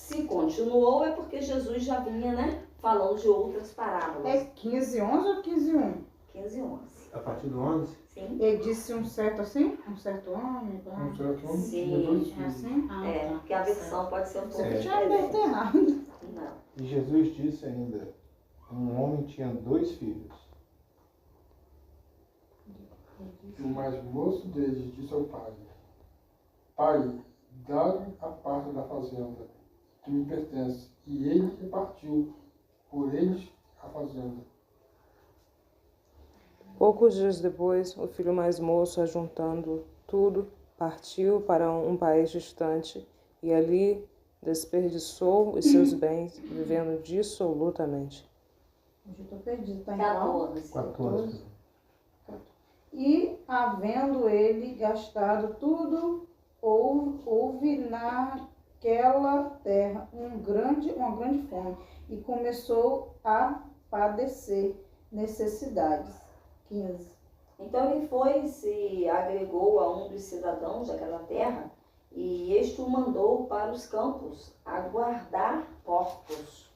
Se continuou é porque Jesus já vinha, né, falando de outras parábolas. É 15:11 ou 15:1? 15:11. A partir do 11? Sim. Ele disse um certo assim? Um certo homem? Um certo homem Sim. tinha 2 É filhos. assim? É, porque a versão pode ser um pouco Você tinha aberto diferente. errado. Não. E Jesus disse ainda: um homem tinha 2 filhos. E o mais moço deles disse ao pai: Pai, dá-me a parte da fazenda que me pertence. E ele repartiu por eles a fazenda. Poucos dias depois, o filho mais moço, ajuntando tudo, partiu para um país distante e ali desperdiçou os seus bens, vivendo dissolutamente. Hoje eu estou perdido, tá em qual? 14. 14. E, havendo ele gastado tudo, houve naquela terra uma grande fome, e começou a padecer necessidades. 15. Então ele foi e se agregou a um dos cidadãos daquela terra, e este o mandou para os campos a guardar porcos.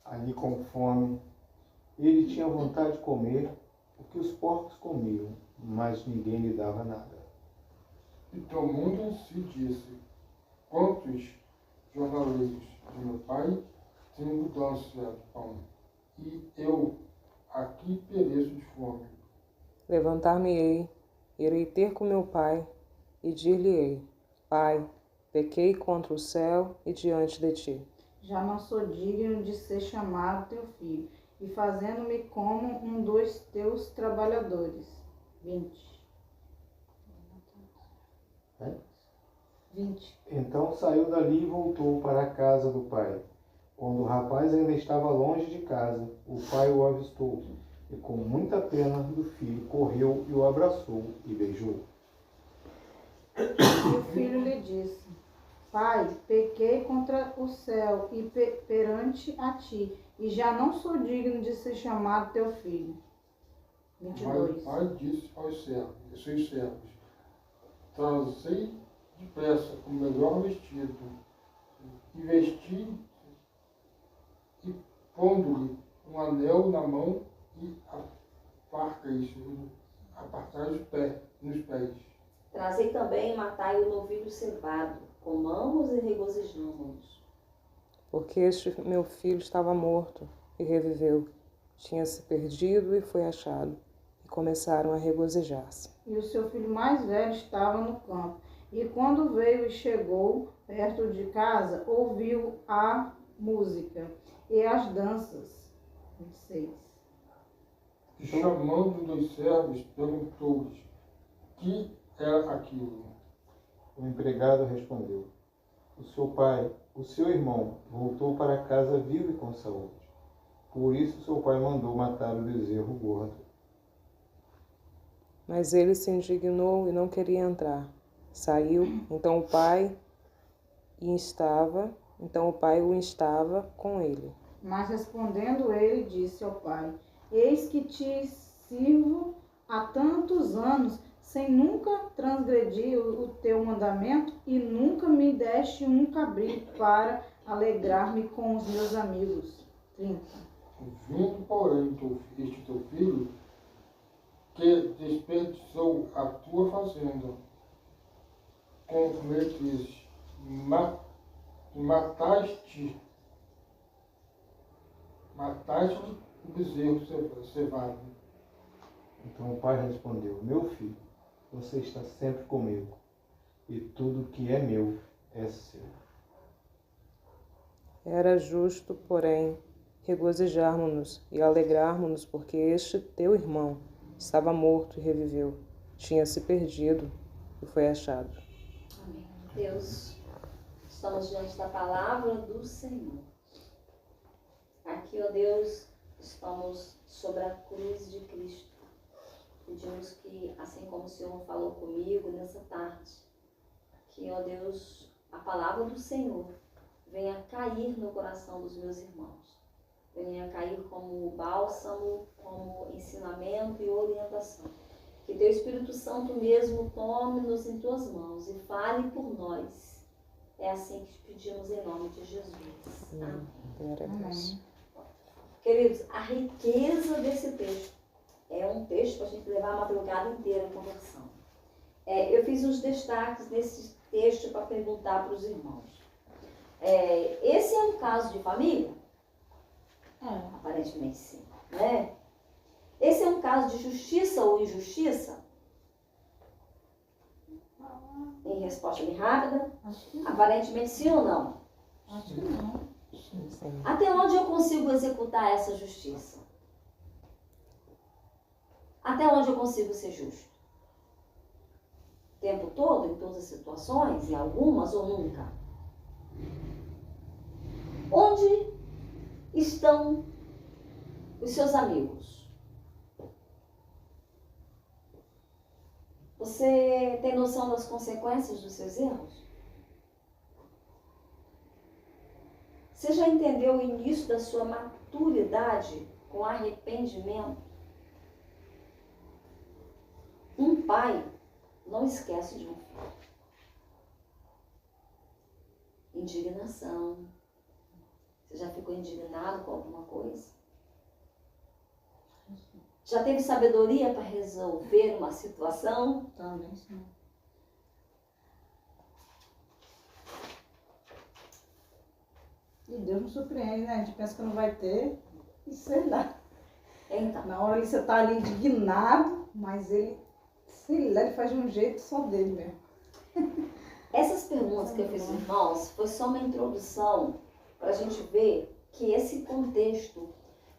Ali com fome, ele tinha vontade de comer o que os porcos comiam, mas ninguém lhe dava nada. E tomando em si disse: Quantos jornaleiros de meu pai têm abundância de pão, e eu aqui pereço de fome. Levantar-me-ei, irei ter com meu pai, e dir-lhe-ei: Pai, pequei contra o céu e diante de ti. Já não sou digno de ser chamado teu filho, e fazendo-me como um dos teus trabalhadores. 20. É? 20. Então saiu dali e voltou para a casa do pai. Quando o rapaz ainda estava longe de casa, o pai o avistou e, com muita pena do filho, correu e o abraçou e beijou. E o filho lhe disse: Pai, pequei contra o céu e perante a ti, e já não sou digno de ser chamado teu filho. Mas 22. o pai disse aos seus servos: Trazei depressa o melhor vestido, e vesti, e pondo-lhe um anel na mão, e apartai nos pés. Trazei também e matai o novilho cevado, comamos e regozijamo-nos. Porque este meu filho estava morto e reviveu, tinha se perdido e foi achado, e começaram a regozijar-se. E o seu filho mais velho estava no campo. E quando veio e chegou perto de casa, ouviu a música e as danças. 26. E chamando um dos servos, perguntou-lhes: Que era aquilo? O empregado respondeu: O seu pai, o seu irmão, voltou para casa vivo e com saúde. Por isso seu pai mandou matar o bezerro gordo. Mas ele se indignou e não queria entrar. Saiu, então o pai o instava com ele. Mas respondendo ele, disse ao pai: Eis que te sirvo há tantos anos, sem nunca transgredir o teu mandamento, e nunca me deste um cabrito para alegrar-me com os meus amigos. 30. Vindo, porém, este teu filho, que desperdiçou a tua fazenda com meretrizes, mataste o bezerro cevado. Então o pai respondeu: Meu filho, você está sempre comigo, e tudo que é meu é seu. Era justo, porém, regozijarmos-nos e alegrarmos-nos, porque este teu irmão estava morto e reviveu, tinha se perdido e foi achado. Amém. Deus, estamos diante da palavra do Senhor. Aqui, ó Deus, estamos sobre a cruz de Cristo. Pedimos que, assim como o Senhor falou comigo nessa tarde, que, ó Deus, a palavra do Senhor venha cair no coração dos meus irmãos. Venha cair como bálsamo, como ensinamento e orientação. Que teu Espírito Santo mesmo tome-nos em tuas mãos e fale por nós. É assim que pedimos em nome de Jesus. Amém. Glória a Deus. Queridos, a riqueza desse texto é um texto para a gente levar a madrugada inteira conversando. Eu fiz uns destaques nesse texto para perguntar para os irmãos. Esse é um caso de família? Aparentemente sim, né? Esse é um caso de justiça ou injustiça? Em resposta bem rápida, aparentemente sim ou não? Acho que não. Sim. Até onde eu consigo executar essa justiça? Até onde eu consigo ser justo? O tempo todo, em todas as situações, em algumas ou nunca? Onde estão os seus amigos? Você tem noção das consequências dos seus erros? Você já entendeu o início da sua maturidade com arrependimento? Um pai não esquece de um filho. Indignação. Você já ficou indignado com alguma coisa? Já teve sabedoria para resolver uma situação? Também sim. E Deus nos surpreende, né? A gente pensa que não vai ter, e sei lá. Então, Na hora ali você tá ali indignado, mas ele, sei lá, ele faz de um jeito só dele mesmo. essas perguntas que eu fiz, irmãos, foi só uma introdução para a gente ver que esse contexto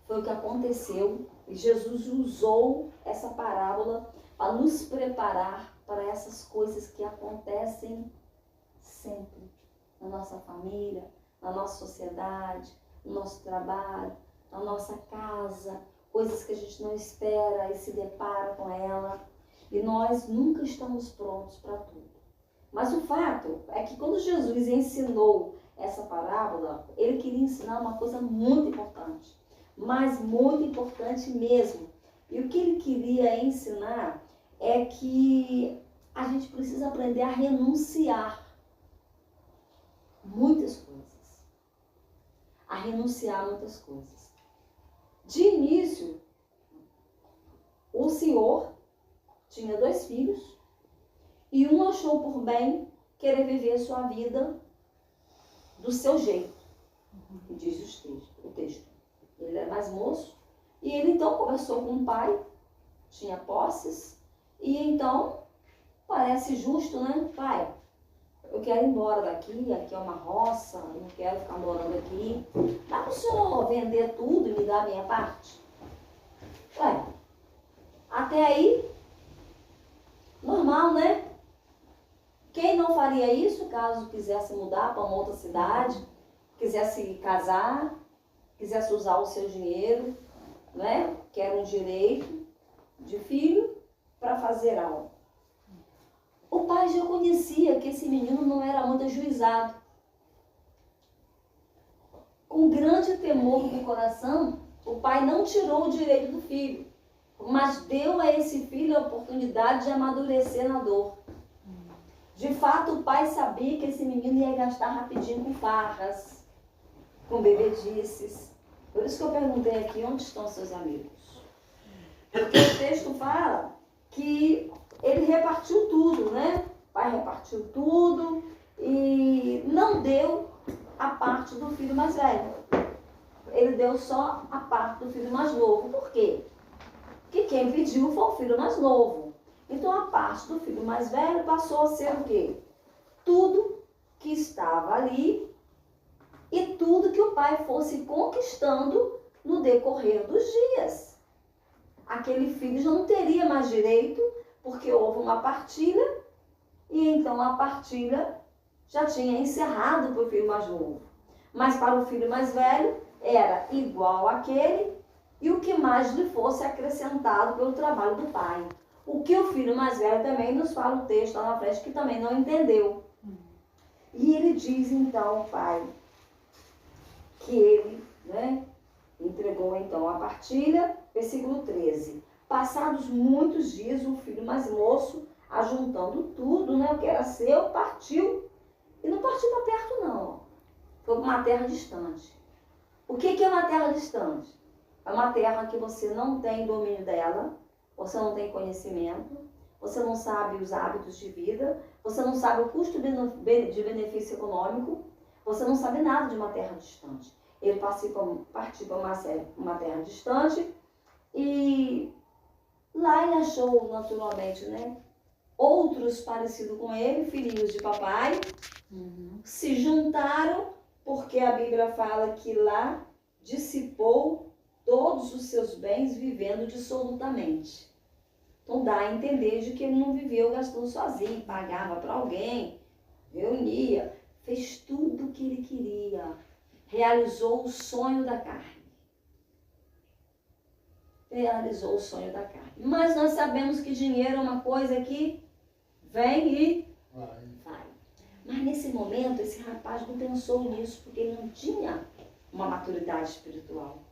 foi o que aconteceu e Jesus usou essa parábola para nos preparar para essas coisas que acontecem sempre na nossa família, na nossa sociedade, no nosso trabalho, na nossa casa, coisas que a gente não espera e se depara com ela. E nós nunca estamos prontos para tudo. Mas o fato é que quando Jesus ensinou essa parábola, ele queria ensinar uma coisa muito importante, mas muito importante mesmo. E o que ele queria ensinar é que a gente precisa aprender a renunciar muitas coisas. A renunciar muitas coisas. De início, o Senhor tinha 2 filhos e um achou por bem querer viver a sua vida do seu jeito, que diz o texto. Ele era mais moço e ele então conversou com o pai, tinha posses, e então parece justo, né? Pai, eu quero ir embora daqui, aqui é uma roça, eu não quero ficar morando aqui. Dá para o senhor vender tudo e me dar a minha parte? Até aí, normal, né? Quem não faria isso caso quisesse mudar para uma outra cidade, quisesse casar, quisesse usar o seu dinheiro, né? Que era um direito de filho para fazer algo. O pai já conhecia que esse menino não era muito ajuizado. Com grande temor no coração, o pai não tirou o direito do filho, mas deu a esse filho a oportunidade de amadurecer na dor. De fato, o pai sabia que esse menino ia gastar rapidinho com farras, com bebedices. Por isso que eu perguntei aqui, onde estão seus amigos? Porque o texto fala que ele repartiu tudo, né? O pai repartiu tudo e não deu a parte do filho mais velho. Ele deu só a parte do filho mais novo. Por quê? Porque quem pediu foi o filho mais novo. Então a parte do filho mais velho passou a ser o quê? Tudo que estava ali e tudo que o pai fosse conquistando no decorrer dos dias. Aquele filho já não teria mais direito, porque houve uma partilha, e então a partilha já tinha encerrado para o filho mais novo. Mas para o filho mais velho era igual àquele, e o que mais lhe fosse acrescentado pelo trabalho do pai. O que o filho mais velho também nos fala o texto lá na frente, que também não entendeu. E ele diz então ao pai que ele, né, entregou então a partilha, versículo 13. Passados muitos dias, o filho mais moço, ajuntando tudo, né, o que era seu, partiu E não partiu para perto, não. Foi para uma terra distante. O que é uma terra distante? É uma terra que você não tem domínio dela, você não tem conhecimento, você não sabe os hábitos de vida, você não sabe o custo de benefício econômico, você não sabe nada de uma terra distante. Ele partiu para uma terra distante e lá ele achou naturalmente, né, outros parecidos com ele, filhinhos de papai, se juntaram porque a Bíblia fala que lá dissipou todos os seus bens vivendo dissolutamente. Então dá a entender de que ele não viveu gastando sozinho, pagava para alguém, reunia, fez tudo o que ele queria, realizou o sonho da carne. Realizou o sonho da carne. Mas nós sabemos que dinheiro é uma coisa que vem e vai. Mas nesse momento, esse rapaz não pensou nisso, porque ele não tinha uma maturidade espiritual.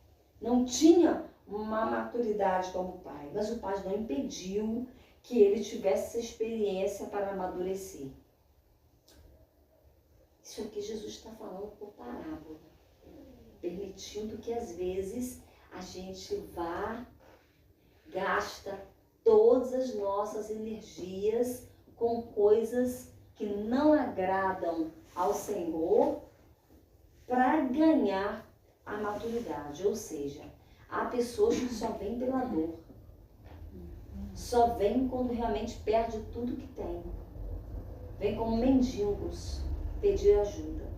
Não tinha uma maturidade como pai. Mas o pai não impediu que ele tivesse essa experiência para amadurecer. Isso aqui Jesus está falando por parábola. Permitindo que às vezes a gente vá, gasta todas as nossas energias com coisas que não agradam ao Senhor para ganhar a maturidade. Ou seja, há pessoas que só vêm pela dor. Só vêm quando realmente perde tudo que tem. Vem como mendigos pedir ajuda.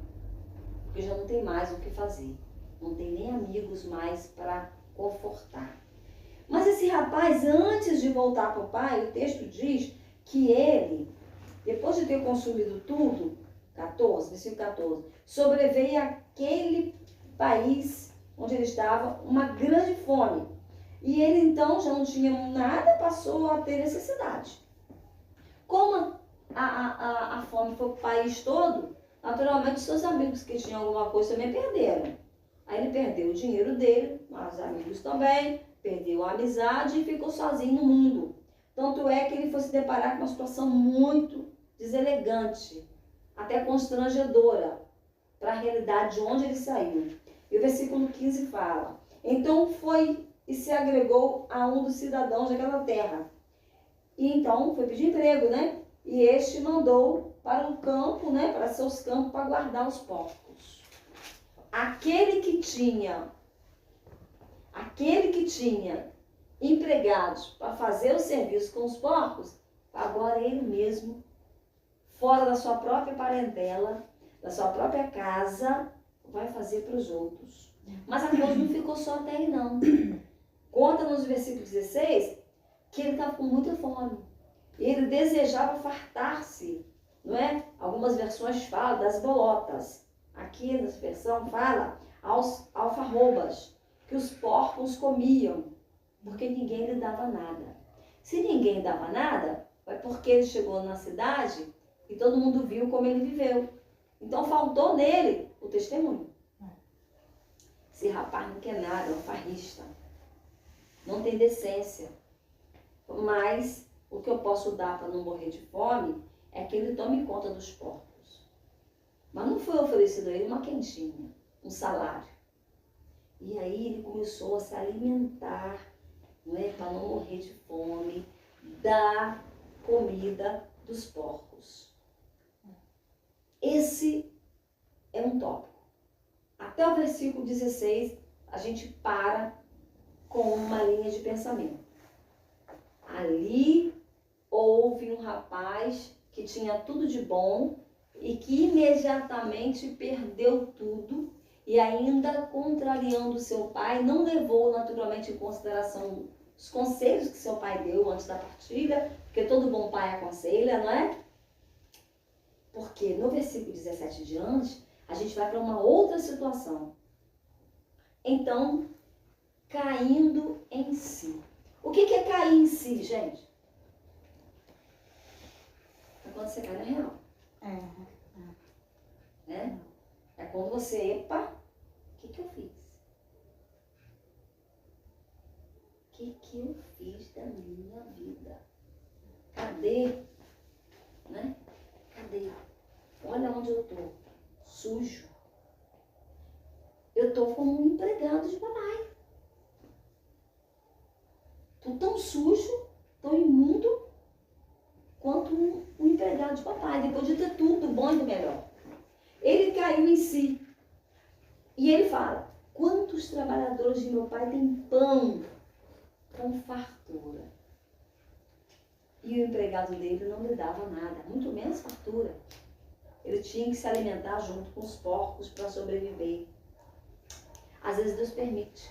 Porque já não tem mais o que fazer. Não tem nem amigos mais para confortar. Mas esse rapaz, antes de voltar para o pai, o texto diz que ele, depois de ter consumido tudo, 14, versículo 14, sobreveio àquele país onde ele estava uma grande fome. E ele então já não tinha nada, passou a ter necessidade. Como a fome foi para o país todo, naturalmente seus amigos que tinham alguma coisa também perderam. Aí ele perdeu o dinheiro dele, os amigos também, perdeu a amizade e ficou sozinho no mundo. Tanto é que ele foi se deparar com uma situação muito deselegante, até constrangedora, para a realidade de onde ele saiu. E o versículo 15 fala: então foi e se agregou a um dos cidadãos daquela terra. E então foi pedir emprego, né? E este mandou para o campo, né? Para seus campos, para guardar os porcos. Aquele que tinha empregados para fazer o serviço com os porcos, agora ele mesmo, fora da sua própria parentela, da sua própria casa, vai fazer para os outros. Mas a coisa não ficou só até aí, não. Conta nos versículos 16 que ele estava com muita fome. Ele desejava fartar-se, não é? Algumas versões falam das bolotas. Aqui nessa versão fala aos alfarrobas, que os porcos comiam, porque ninguém lhe dava nada. Se ninguém dava nada, é porque ele chegou na cidade e todo mundo viu como ele viveu. Então faltou nele o testemunho. Esse rapaz não quer nada, é um farrista. Não tem decência. Mas o que eu posso dar para não morrer de fome é que ele tome conta dos porcos. Mas não foi oferecido a ele uma quentinha, um salário. E aí ele começou a se alimentar, não é, para não morrer de fome, da comida dos porcos. Esse é um tópico. Até o versículo 16, a gente para com uma linha de pensamento. Ali houve um rapaz que tinha tudo de bom e que imediatamente perdeu tudo e ainda contrariando seu pai, não levou naturalmente em consideração os conselhos que seu pai deu antes da partilha, porque todo bom pai aconselha, não é? Porque no versículo 17 diante, a gente vai para uma outra situação. Então, caindo em si. O que é cair em si, gente? É quando você cai na real. Né? É quando você, epa, o que eu fiz? O que eu fiz da minha vida? Cadê? Né? Cadê? olha onde eu estou, sujo. Eu estou como um empregado de papai. Estou tão sujo, tão imundo, quanto um empregado de papai, depois de ter tudo do bom e do melhor. Ele caiu em si. E ele fala, quantos trabalhadores de meu pai têm pão com fartura? E o empregado dele não lhe dava nada, muito menos fartura. Ele tinha que se alimentar junto com os porcos para sobreviver. Às vezes Deus permite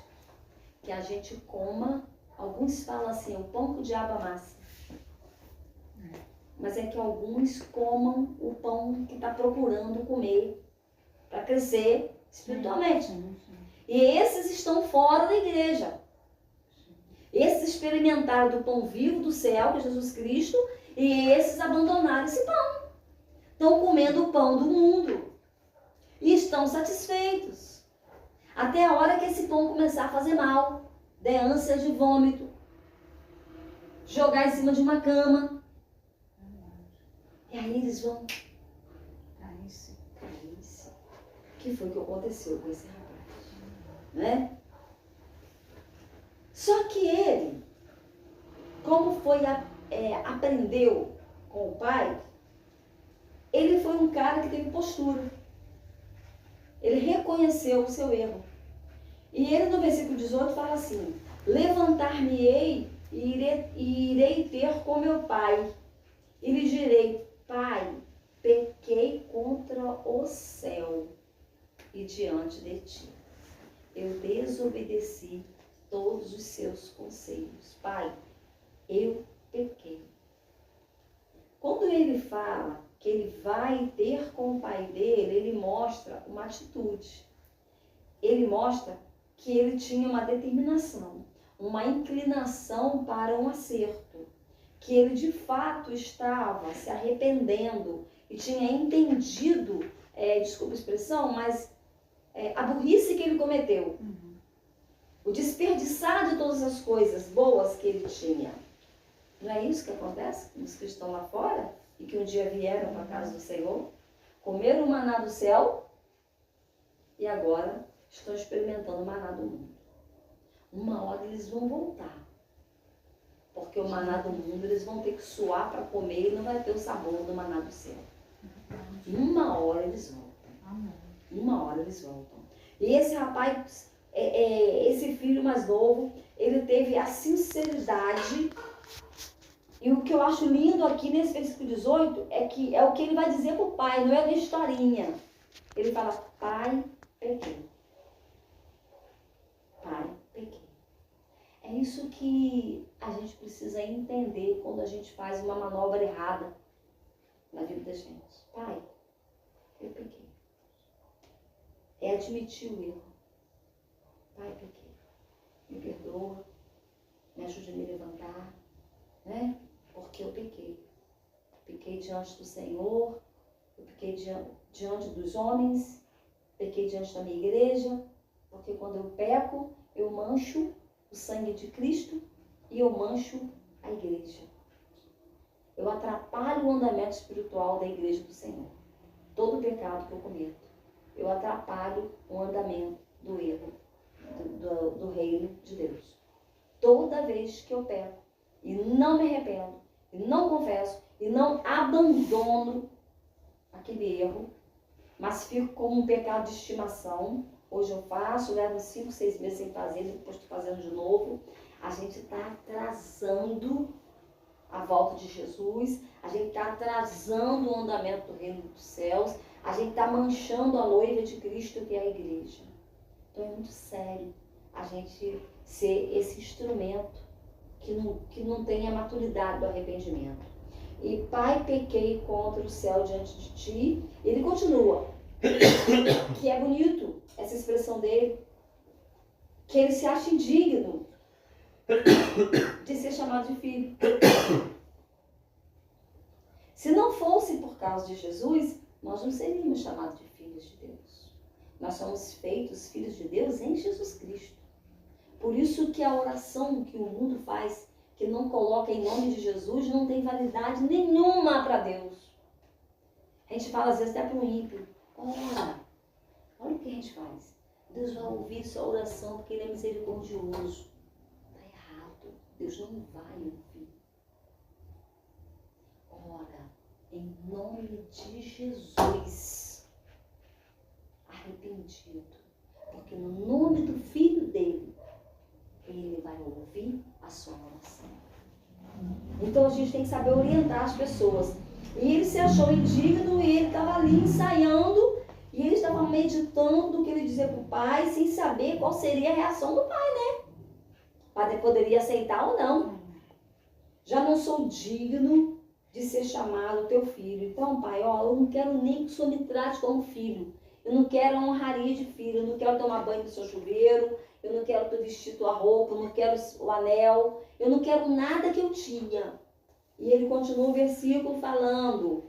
que a gente coma, alguns falam assim, o pão que o diabo amassa. Mas é que alguns comam o pão que está procurando comer para crescer espiritualmente. E esses estão fora da igreja. Esses experimentaram do pão vivo do céu, que é Jesus Cristo, e esses abandonaram esse pão. Estão comendo o pão do mundo. E estão satisfeitos. Até a hora que esse pão começar a fazer mal, der ânsia de vômito, jogar em cima de uma cama. E aí eles vão cair-se. O que foi que aconteceu com esse rapaz? Né? Só que ele, como aprendeu com o pai, ele foi um cara que teve postura. Ele reconheceu o seu erro. E ele no versículo 18 fala assim, levantar-me-ei e irei ter com meu pai. E lhe direi, pai, pequei contra o céu e diante de ti. Eu desobedeci todos os seus conselhos. Pai, eu pequei. Quando ele fala que ele vai ter com o pai dele, ele mostra uma atitude. Ele mostra que ele tinha uma determinação, uma inclinação para um acerto. Que ele de fato estava se arrependendo e tinha entendido, desculpa a expressão, mas a burrice que ele cometeu. O desperdiçar de todas as coisas boas que ele tinha. Não é isso que acontece com os que estão lá fora e que um dia vieram para a casa do Senhor, comeram o maná do céu e agora estão experimentando o maná do mundo. Uma hora eles vão voltar. Porque o maná do mundo eles vão ter que suar para comer e não vai ter o sabor do maná do céu. Uma hora eles voltam. Uma hora eles voltam. E esse rapaz, esse filho mais novo, ele teve a sinceridade. E o que eu acho lindo aqui nesse versículo 18 é que é o que ele vai dizer para o pai, não é da historinha. Ele fala, pai, pequei. Pai, pequei. É isso que a gente precisa entender quando a gente faz uma manobra errada na vida da gente. Pai, eu pequei. É admitir o erro. Pai, pequei. Me perdoa. Me ajude a me levantar. Né? Porque eu pequei. Pequei diante do Senhor. Eu pequei diante dos homens. Pequei diante da minha igreja. Porque quando eu peco, eu mancho o sangue de Cristo e eu mancho a igreja. Eu atrapalho o andamento espiritual da igreja do Senhor. Todo pecado que eu cometo, eu atrapalho o andamento do erro, do reino de Deus. Toda vez que eu peco e não me arrependo, e não confesso, e não abandono aquele erro, mas fico como um pecado de estimação. Hoje eu faço, levo 5, 6 meses sem fazer, depois estou fazendo de novo. A gente está atrasando a volta de Jesus, a gente está atrasando o andamento do reino dos céus, a gente está manchando a noiva de Cristo, que é a igreja. Então é muito sério a gente ser esse instrumento que não tem a maturidade do arrependimento. E pai, pequei contra o céu diante de ti. Ele continua, que é bonito essa expressão dele, que ele se acha indigno de ser chamado de filho. Se não fosse por causa de Jesus, nós não seríamos chamados de filhos de Deus. Nós somos feitos filhos de Deus em Jesus Cristo. Por isso que a oração que o mundo faz, que não coloca em nome de Jesus, não tem validade nenhuma para Deus. A gente fala às vezes até para um ímpio, ora, olha o que a gente faz. Deus vai ouvir sua oração porque Ele é misericordioso. Está errado. Deus não vai ouvir. Ora, em nome de Jesus, arrependido, porque no nome do Filho dele, Ele vai ouvir a sua oração. Então a gente tem que saber orientar as pessoas. E ele se achou indigno e ele estava ali ensaiando e ele estava meditando o que ele dizia para o pai sem saber qual seria a reação do pai, né? O pai poderia aceitar ou não. Já não sou digno de ser chamado teu filho. Então, pai, ó, eu não quero nem que o senhor me trate como filho. Eu não quero a honraria de filho. Eu não quero tomar banho do seu chuveiro. Eu não quero tu vestir tua roupa. Eu não quero o anel. Eu não quero nada que eu tinha. E ele continua o versículo falando,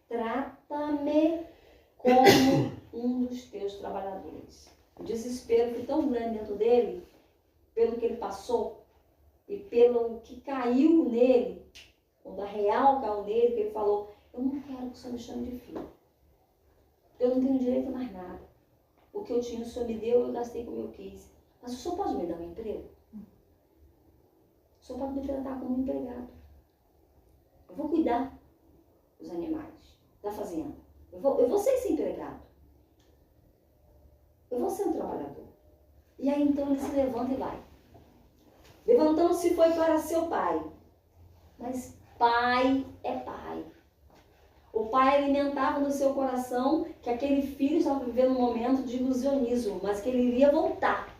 trata-me como um dos teus trabalhadores. O desespero foi tão grande dentro dele, pelo que ele passou, e pelo que caiu nele, quando a real caiu nele, que ele falou, eu não quero que o senhor me chame de filho. Eu não tenho direito a mais nada. O que eu tinha, o senhor me deu, eu gastei como eu quis. Mas o senhor pode me dar um emprego? O senhor pode me tratar como um empregado. Eu vou cuidar dos animais, da fazenda. Eu vou ser esse empregado. Eu vou ser um trabalhador. E aí então ele se levanta e vai. Levantando-se foi para seu pai. Mas pai é pai. O pai alimentava no seu coração que aquele filho estava vivendo um momento de ilusionismo, mas que ele iria voltar.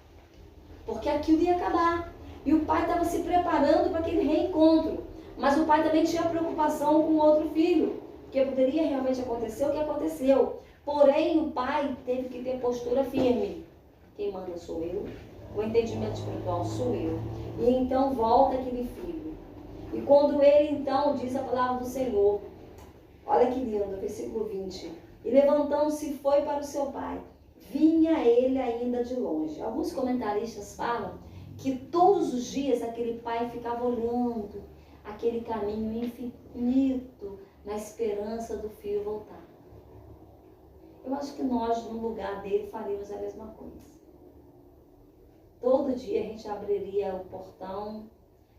Porque aquilo ia acabar. E o pai estava se preparando para aquele reencontro. Mas o pai também tinha preocupação com o outro filho. Porque poderia realmente acontecer o que aconteceu. Porém, o pai teve que ter postura firme. Quem manda sou eu. O entendimento espiritual sou eu. E então volta aquele filho. E quando ele então diz a palavra do Senhor. Olha que lindo, versículo 20. E levantando-se foi para o seu pai. Vinha ele ainda de longe. Alguns comentaristas falam que todos os dias aquele pai ficava olhando aquele caminho infinito na esperança do filho voltar. Eu acho que nós, no lugar dele, faríamos a mesma coisa. Todo dia a gente abriria o portão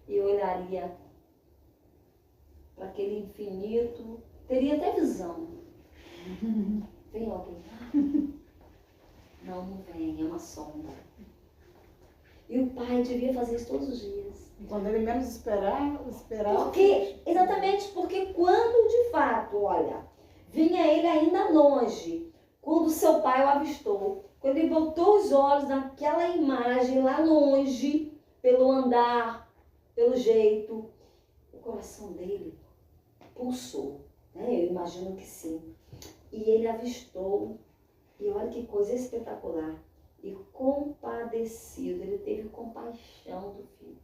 e olharia para aquele infinito, teria até visão. Vem alguém lá? Não vem, é uma sombra. E o pai devia fazer isso todos os dias. Quando ele menos esperar. Exatamente, porque quando de fato, olha, vinha ele ainda longe, quando seu pai o avistou, quando ele botou os olhos naquela imagem lá longe, pelo andar, pelo jeito, o coração dele pulsou, né? Eu imagino que sim. E ele avistou, e olha que coisa espetacular, e compadecido, ele teve compaixão do filho.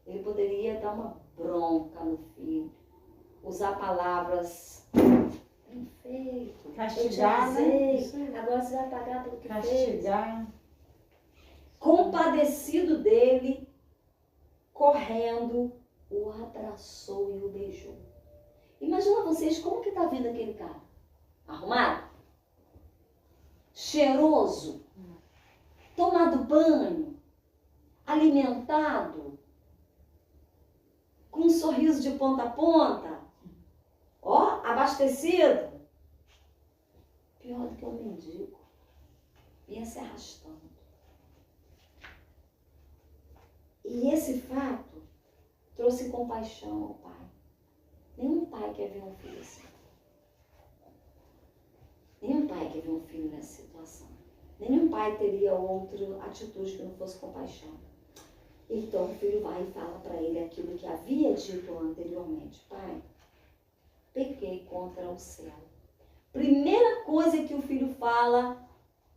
Ele poderia dar uma bronca no filho, usar palavras, bem feito, Castigar, né? Agora você vai pagar pelo que castigar. fez. Compadecido dele, correndo, o abraçou e o beijou. Imagina vocês como que tá vindo aquele cara. Arrumado, cheiroso, tomado banho, alimentado, com um sorriso de ponta a ponta, ó, abastecido. Pior do que um mendigo, ia se arrastando. E esse fato trouxe compaixão ao pai. Nenhum pai quer ver um filho assim. Nenhum pai quer ver um filho nessa situação. Nenhum pai teria outra atitude que não fosse compaixão. Então o filho vai e fala para ele aquilo que havia dito anteriormente. Pai, pequei contra o céu. Primeira coisa que o filho fala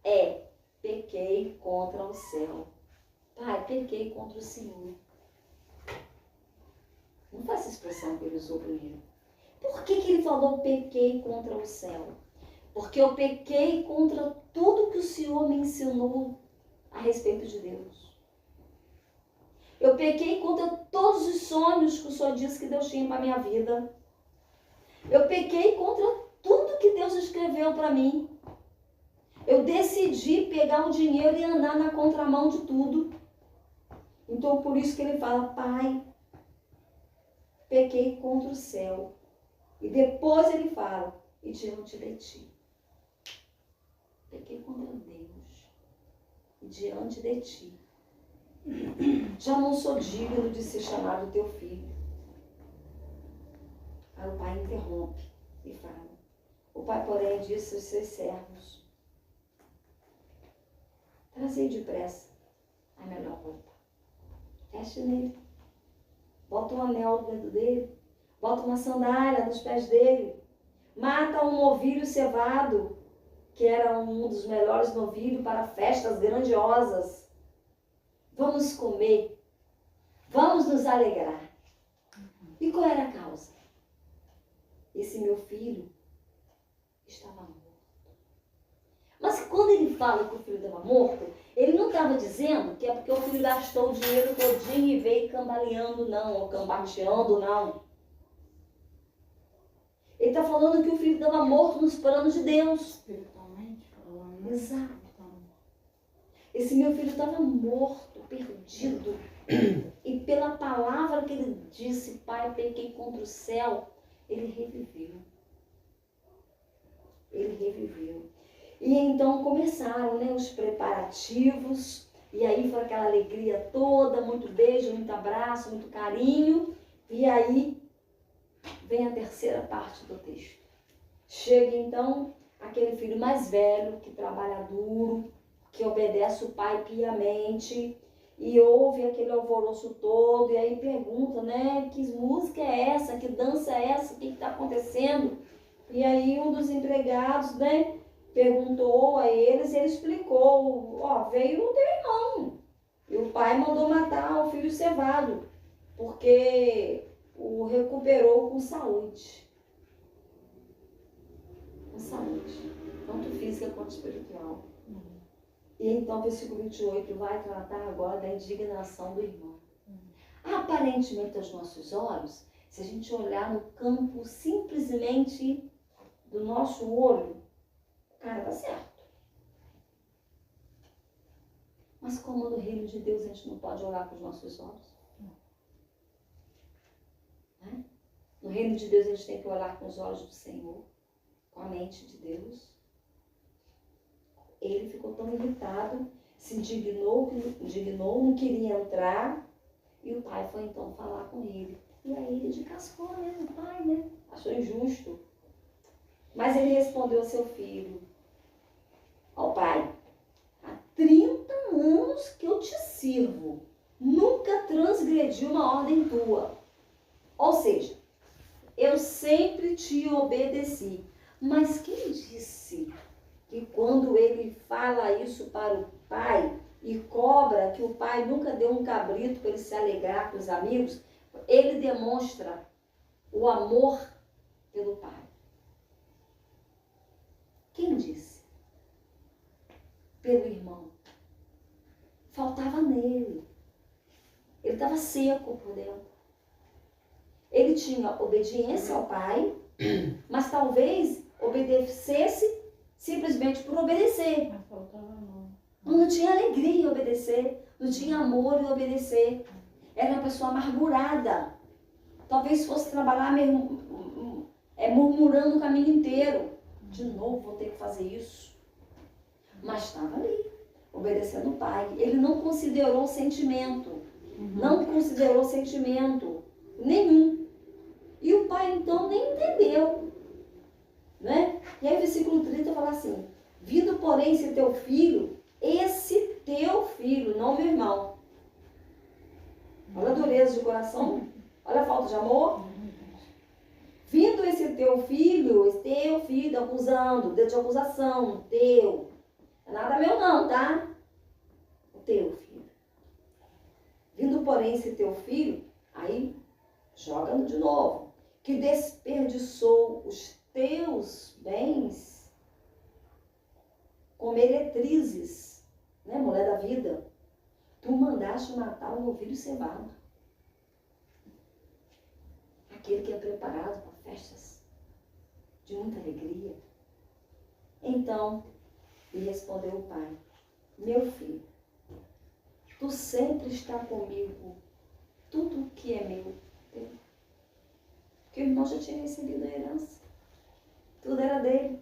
é, pequei contra o céu. Pai, pequei contra o Senhor. Não foi essa expressão que ele usou primeiro. Por que ele falou pequei contra o céu? Porque eu pequei contra tudo que o Senhor me ensinou a respeito de Deus. Eu pequei contra todos os sonhos que o Senhor disse que Deus tinha para a minha vida. Eu pequei contra tudo que Deus escreveu para mim. Eu decidi pegar o dinheiro e andar na contramão de tudo. Então, por isso que ele fala, Pai, pequei contra o céu. E depois ele fala, e diante de ti. Pequei contra Deus. E diante de ti. Já não sou digno de ser chamado teu filho. Aí o pai interrompe e fala, o pai, porém, disse aos seus servos, trazei depressa a melhor roupa. Veste nele. Bota um anel no dedo dele. Bota uma sandália nos pés dele. Mata um novilho cevado, que era um dos melhores novilhos para festas grandiosas. Vamos comer. Vamos nos alegrar. E qual era a causa? Esse meu filho estava morto. Mas quando ele fala que o filho estava morto, ele não estava dizendo que é porque o filho gastou o dinheiro todinho e veio cambaleando, não, ou cambateando, não. Ele está falando que o filho estava morto nos planos de Deus. Espiritualmente falando. Exato. Esse meu filho estava morto, perdido. E pela palavra que ele disse, Pai, pequei contra o céu, ele reviveu. Ele reviveu. E então começaram, né, os preparativos. E aí foi aquela alegria toda, muito beijo, muito abraço, muito carinho. E aí vem a terceira parte do texto. Chega então aquele filho mais velho, que trabalha duro, que obedece o pai piamente, e ouve aquele alvoroço todo, e aí pergunta, né, que música é essa, que dança é essa, o que está acontecendo? E aí um dos empregados, né, perguntou a eles, e ele explicou, ó, veio o teu irmão, e o pai mandou matar o filho cevado, porque o recuperou com saúde. Com saúde, tanto física quanto espiritual. E então o versículo 28 vai tratar agora da indignação do irmão. Aparentemente, aos nossos olhos, se a gente olhar no campo simplesmente do nosso olho, cara, tá certo. Mas como no reino de Deus a gente não pode olhar com os nossos olhos? Né? No reino de Deus a gente tem que olhar com os olhos do Senhor, com a mente de Deus. Ele ficou tão irritado, se indignou, não queria entrar, e o pai foi então falar com ele. E aí ele descascou, né, o pai, né, achou injusto. Mas ele respondeu ao seu filho, ó pai, há 30 anos que eu te sirvo, nunca transgredi uma ordem tua. Ou seja, eu sempre te obedeci. Mas quem disse que quando ele fala isso para o pai e cobra que o pai nunca deu um cabrito para ele se alegrar com os amigos, ele demonstra o amor pelo pai? Quem disse? Pelo irmão. Faltava nele. Ele estava seco por dentro. Ele tinha obediência ao pai, mas talvez obedecesse simplesmente por obedecer. Mas faltava não. Não tinha alegria em obedecer, não tinha amor em obedecer. Era uma pessoa amargurada. Talvez fosse trabalhar murmurando o caminho inteiro. De novo, vou ter que fazer isso. Mas estava ali, obedecendo o pai. Ele não considerou sentimento. Não considerou sentimento nenhum. E o pai, então, nem entendeu. Né? E aí o versículo 30 fala assim, vindo, porém, esse teu filho, não meu irmão. Olha a dureza de coração, olha a falta de amor. Vindo esse teu filho, acusando, dedo de acusação, teu. Não é nada meu não, tá? O teu filho. Vindo, porém, esse teu filho, aí joga de novo, que desperdiçou os teus bens com meretrizes, né, mulher da vida, tu mandaste matar um novilho cevado. Aquele que é preparado para festas de muita alegria? Então lhe respondeu o pai: meu filho, tu sempre está comigo, tudo que é meu, teu. Porque o irmão já tinha recebido a herança, tudo era dele.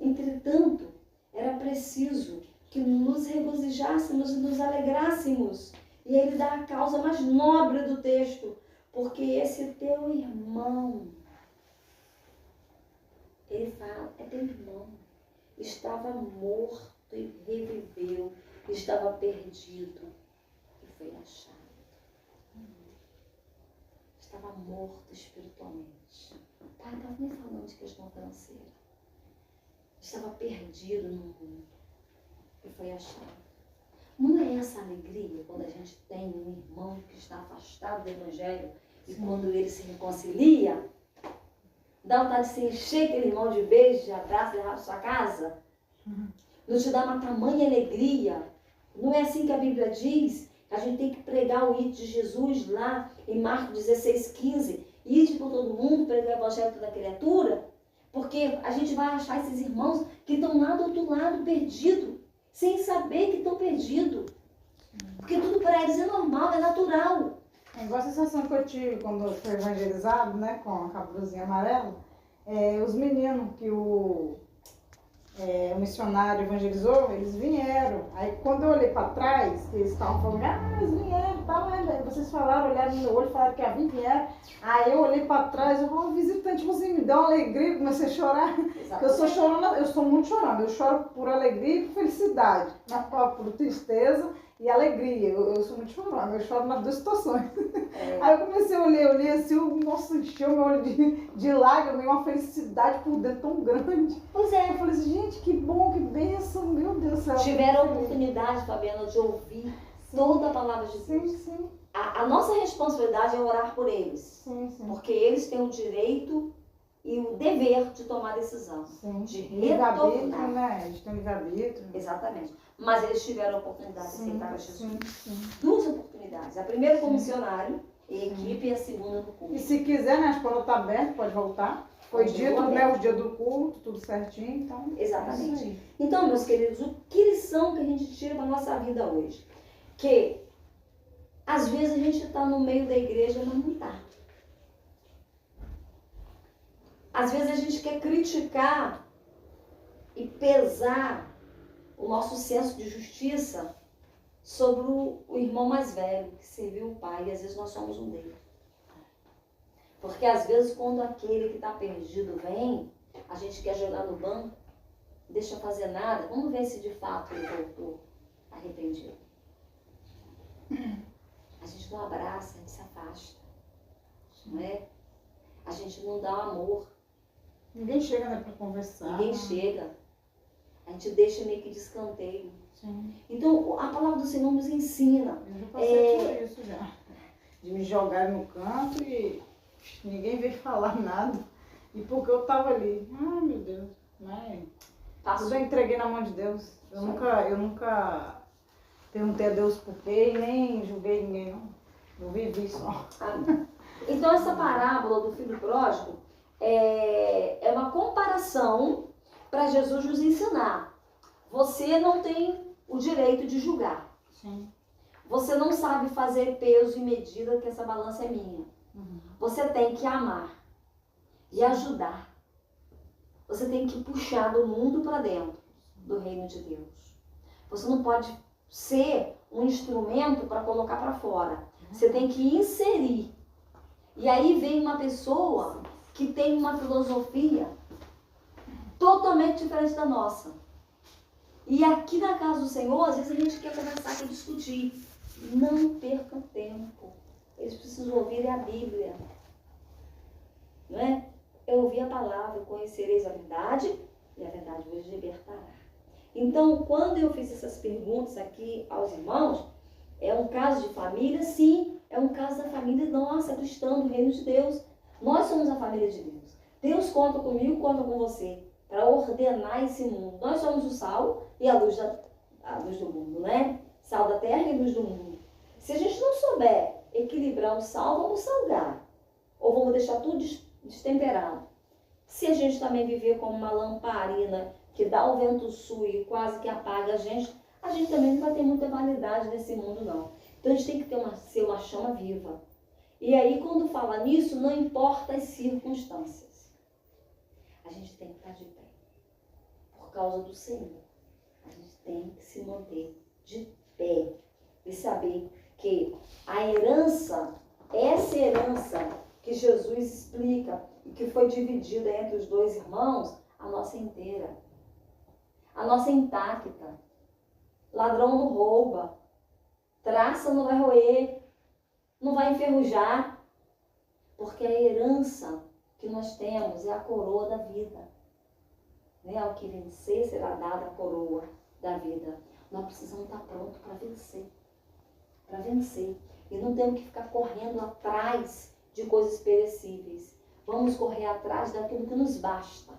Entretanto, era preciso que nos regozijássemos e nos alegrássemos. E ele dá a causa mais nobre do texto, porque esse teu irmão, ele fala, é teu irmão, estava morto e reviveu, estava perdido e foi achado. Estava morto espiritualmente. O pai não estava nem falando de questão financeira. Estava perdido no mundo e foi achado. Não é essa alegria quando a gente tem um irmão que está afastado do Evangelho e quando ele se reconcilia, dá vontade de se encher aquele irmão de beijo, de abraço, de levar sua casa? Não te dá uma tamanha alegria? Não é assim que a Bíblia diz? A gente tem que pregar o id de Jesus lá em Marcos 16:15. Ide por todo mundo, pregar o Evangelho a toda criatura. Porque a gente vai achar esses irmãos que estão lá do outro lado, perdidos, sem saber que estão perdidos. Porque tudo para eles é normal, é natural. É igual a sensação que eu tive quando foi evangelizado, né, com a blusinha amarela. Os meninos que o missionário evangelizou, eles vieram. Aí quando eu olhei para trás, que eles estavam falando, eles vieram, tal, vocês falaram, olharam no meu olho, falaram que vieram. Aí eu olhei para trás, eu visitante, você me deu uma alegria, comecei a chorar. Porque eu sou chorona, eu sou muito chorando, eu choro por alegria e por felicidade, por tristeza e alegria. Eu sou muito chorona, eu choro nas duas situações. Aí eu comecei a olhei assim, nossa, encheu meu olho de lágrimas, uma felicidade por dentro tão grande. Pois é. Eu falei assim, gente, que bom, que bênção, meu Deus do céu. Tiveram a oportunidade, Fabiana, de ouvir toda a palavra de Deus. Sim. A nossa responsabilidade é orar por eles. Sim. Porque eles têm o direito e o dever de tomar decisão. Sim. De Livre-arbítrio, retornar. né? Eles têm livre-arbítrio. Exatamente. Mas eles tiveram a oportunidade de aceitar a Jesus. Sim. Duas oportunidades. A primeira como missionário e equipe e a segunda no E culto. se quiser, né, a escola está aberta, pode voltar. Foi Continua dito, né, aberto. os dias do culto, tudo certinho, então. Exatamente. É isso aí. Então, meus queridos, o que lição que a gente tira da nossa vida hoje? Que às vezes a gente está no meio da igreja, mas não está. Às vezes a gente quer criticar e pesar o nosso senso de justiça sobre o irmão mais velho, que serviu o pai, e às vezes nós somos um deles. Porque às vezes quando aquele que está perdido vem, a gente quer jogar no banco, não deixa fazer nada, vamos ver se de fato ele voltou arrependido. A gente não abraça, a gente se afasta, não é? A gente não dá amor, Ninguém chega, né, para conversar. ninguém chega, a gente deixa meio que de escanteio. Sim. Então a palavra do Senhor nos ensina. Eu já passei por isso já. De me jogar no canto e ninguém veio falar nada. E porque eu tava ali. Ai, meu Deus. Mas tudo eu entreguei na mão de Deus. Eu nunca perguntei a Deus por quê e nem julguei ninguém, não. Eu vivi só. Então essa parábola do filho pródigo é uma comparação para Jesus nos ensinar. Você não tem o direito de julgar. Sim. Você não sabe fazer peso e medida, que essa balança é minha. Você tem que amar e ajudar. Você tem que puxar do mundo para dentro do reino de Deus. Você não pode ser um instrumento para colocar para fora. Você tem que inserir. E aí vem uma pessoa que tem uma filosofia totalmente diferente da nossa. E aqui na casa do Senhor, às vezes a gente quer conversar, quer discutir. Não percam tempo. Eles precisam ouvir a Bíblia. Não é? Eu ouvi a palavra, conhecereis a verdade e a verdade vos libertará. Então, quando eu fiz essas perguntas aqui aos irmãos, é um caso de família? Sim, é um caso da família nossa, cristã, do reino de Deus. Nós somos a família de Deus. Deus conta comigo, conta com você, para ordenar esse mundo. Nós somos o sal e a luz do mundo, né? Sal da terra e luz do mundo. Se a gente não souber equilibrar o sal, vamos salgar. Ou vamos deixar tudo destemperado. Se a gente também viver como uma lamparina que dá o vento sul e quase que apaga a gente também não vai ter muita validade nesse mundo, não. Então a gente tem que ser uma chama viva. E aí, quando fala nisso, não importa as circunstâncias. A gente tem que estar de pé. Por causa do Senhor. A gente tem que se manter de pé. E saber que a herança, essa herança que Jesus explica e que foi dividida entre os dois irmãos, a nossa inteira. A nossa intacta. Ladrão não rouba. Traça não vai roer. Não vai enferrujar. Porque a herança que nós temos é a coroa da vida. Né? Ao que vencer será dada a coroa da vida. Nós precisamos estar prontos para vencer. Para vencer. E não temos que ficar correndo atrás de coisas perecíveis. Vamos correr atrás daquilo que nos basta.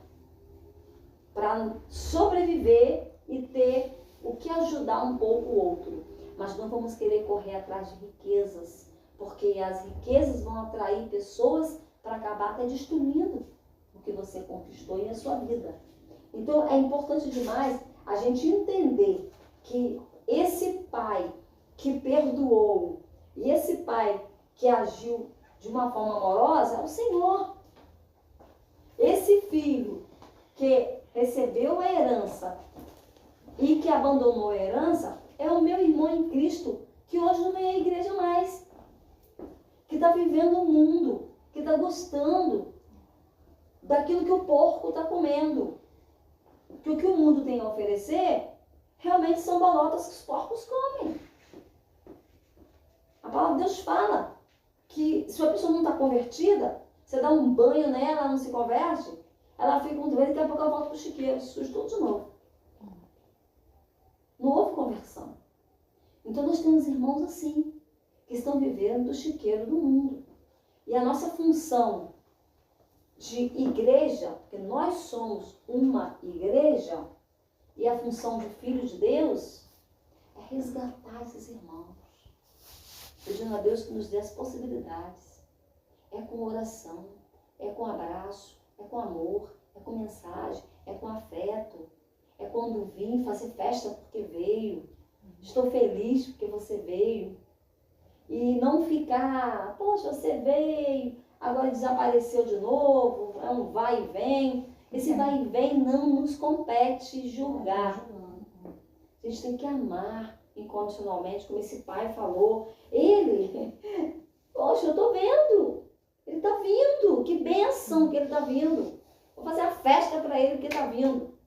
Para sobreviver e ter o que ajudar um pouco o outro. Mas não vamos querer correr atrás de riquezas. Porque as riquezas vão atrair pessoas para acabar até destruindo o que você conquistou em a sua vida. Então é importante demais a gente entender que esse pai que perdoou e esse pai que agiu de uma forma amorosa é o Senhor. Esse filho que recebeu a herança e que abandonou a herança é o meu irmão em Cristo, que hoje não vem à igreja mais, que está vivendo o mundo, que está gostando daquilo que o porco está comendo. Que o que o mundo tem a oferecer realmente são bolotas que os porcos comem. A palavra de Deus fala que se a pessoa não está convertida, você dá um banho nela, ela não se converte, ela fica um doente e daqui a pouco ela volta para o chiqueiro, suja tudo de novo. Não houve conversão. Então nós temos irmãos assim, que estão vivendo do chiqueiro do mundo. E a nossa função de igreja, porque nós somos uma igreja, e a função de filho de Deus é resgatar esses irmãos. Pedindo a Deus que nos dê as possibilidades. É com oração, é com abraço, é com amor, é com mensagem, é com afeto. É quando vim fazer festa porque veio. Estou feliz porque você veio. E não ficar, poxa, você veio, agora desapareceu de novo, é um vai e vem. Esse vai e vem não nos compete julgar. A gente tem que amar incondicionalmente, como esse pai falou. Ele, poxa, eu estou vendo, ele está vindo, que bênção que ele está vindo. Vou fazer a festa para ele porque está vindo.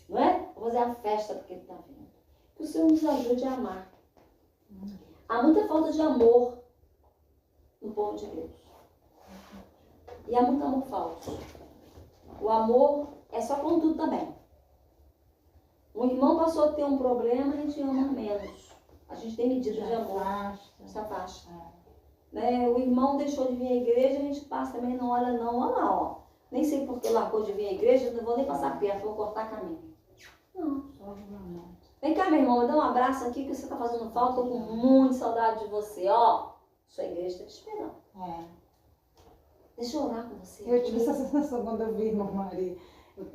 Não é? Vou fazer a festa porque ele está vindo. Que o Senhor nos ajude a amar. Há muita falta de amor no povo de Deus. E há muito amor falso. O amor é só com tudo também. Um irmão passou a ter um problema, a gente ama menos. A gente tem medida de amor. Se afasta. Né? O irmão deixou de vir à igreja, a gente passa também, não olha não. Olha lá, ó. Nem sei porque largou de vir à igreja, não vou nem passar perto, vou cortar caminho. Não. Vem cá, meu irmão, me dá um abraço aqui que você está fazendo falta, eu tô com muita saudade de você, ó. Sua igreja está te esperando. Deixa eu orar com você. Eu tive essa sensação quando eu vi, irmã Maria.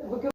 Porque